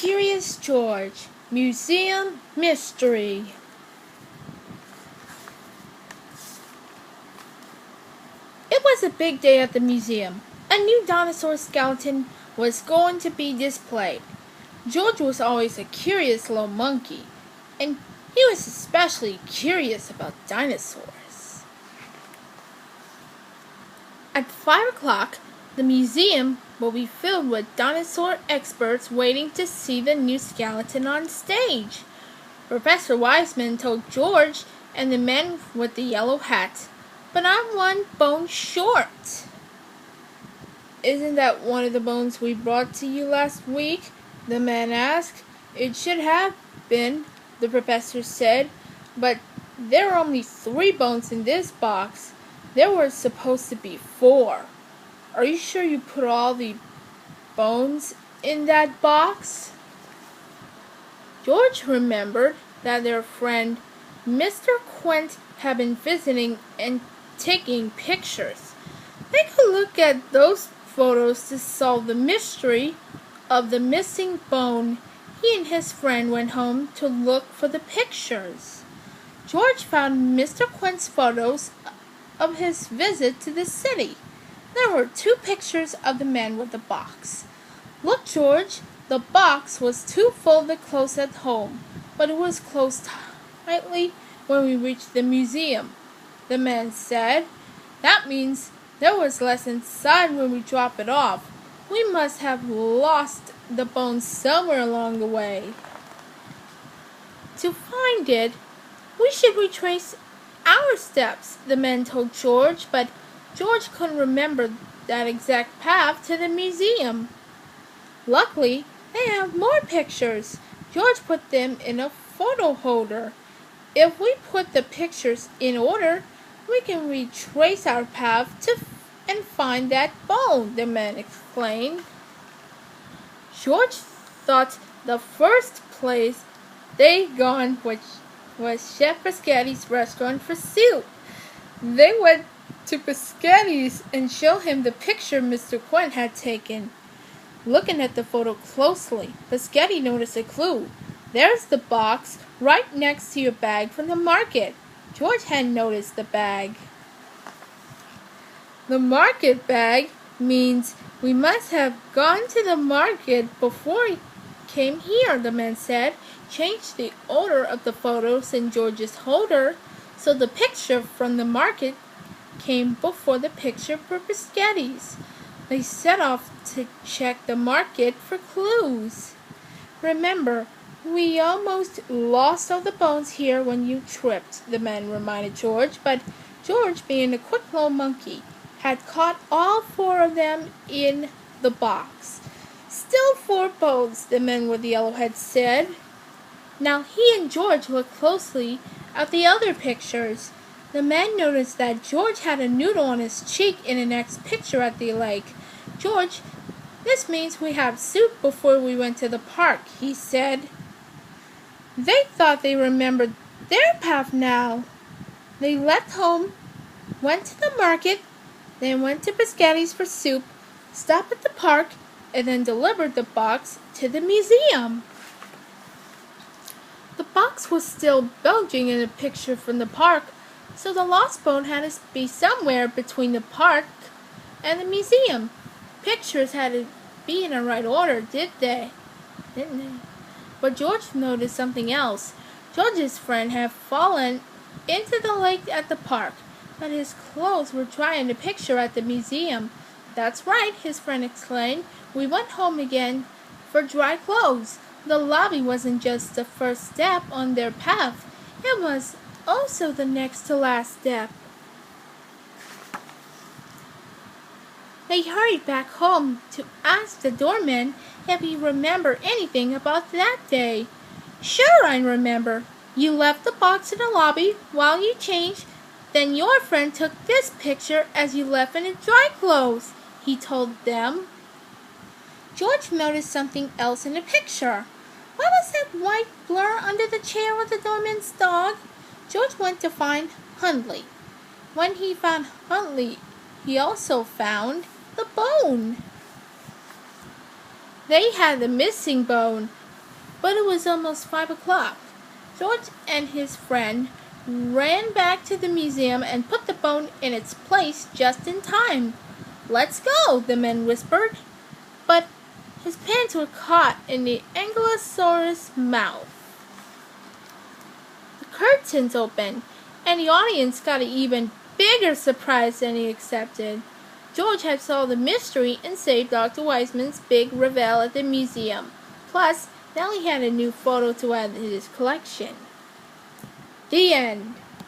Curious George, Museum Mystery. It was a big day at the museum. A new dinosaur skeleton was going to be displayed. George was always a curious little monkey, and he was especially curious about dinosaurs. At 5 o'clock, the museum will be filled with dinosaur experts waiting to see the new skeleton on stage. Professor Wiseman told George and the man with the yellow hat, "But I'm one bone short." "Isn't that one of the bones we brought to you last week?" the man asked. "It should have been," the professor said, "but there are only 3 bones in this box. There were supposed to be 4. Are you sure you put all the bones in that box?" George remembered that their friend Mr. Quint had been visiting and taking pictures. They could look at those photos to solve the mystery of the missing bone. He and his friend went home to look for the pictures. George found Mr. Quint's photos of his visit to the city. There were 2 pictures of the man with the box. "Look, George, the box was too full to close at home, but it was closed tightly when we reached the museum," the man said. "That means there was less inside when we dropped it off. We must have lost the bone somewhere along the way. To find it, we should retrace our steps," the man told George, but George couldn't remember that exact path to the museum. Luckily, they have more pictures. George put them in a photo holder. "If we put the pictures in order, we can retrace our path and find that bone," the man explained. George thought the first place they'd gone was Chef Biscotti's restaurant for soup. They went to Biscotti's and showed him the picture Mr. Quint had taken. Looking at the photo closely, Biscotti noticed a clue. "There's the box right next to your bag from the market." George hadn't noticed the bag. "The market bag means we must have gone to the market before we came here," the man said. "Change the order of the photos in George's holder so the picture from the market came before the picture for Biscotti's." They set off to check the market for clues. "Remember, we almost lost all the bones here when you tripped," the man reminded George, but George, being a quick little monkey, had caught all 4 of them in the box. "Still 4 bones," the man with the yellow head said. Now he and George looked closely at the other pictures. The man noticed that George had a noodle on his cheek in the next picture at the lake. "George, this means we have soup before we went to the park," he said. They thought they remembered their path now. They left home, went to the market, then went to Biscotti's for soup, stopped at the park, and then delivered the box to the museum. The box was still bulging in the picture from the park, so the lost bone had to be somewhere between the park and the museum. Pictures had to be in the right order, didn't they? But George noticed something else. George's friend had fallen into the lake at the park, but his clothes were dry in the picture at the museum. "That's right," his friend exclaimed. "We went home again for dry clothes." The lobby wasn't just the first step on their path. It was also the next to last step. They hurried back home to ask the doorman if he remembered anything about that day. "Sure, I remember. You left the box in the lobby while you changed. Then your friend took this picture as you left in the dry clothes," he told them. George noticed something else in the picture. What was that white blur under the chair with the doorman's dog? George went to find Huntley. When he found Huntley, he also found the bone. They had the missing bone. but it was almost 5 o'clock. George and his friend ran back to the museum and put the bone in its place just in time. "Let's go," the men whispered. But his pants were caught in the Ankylosaurus' mouth. The curtains opened, and the audience got an even bigger surprise than he expected. George had solved the mystery and saved Dr. Weissman's big reveal at the museum. Plus, now he had a new photo to add to his collection. The end.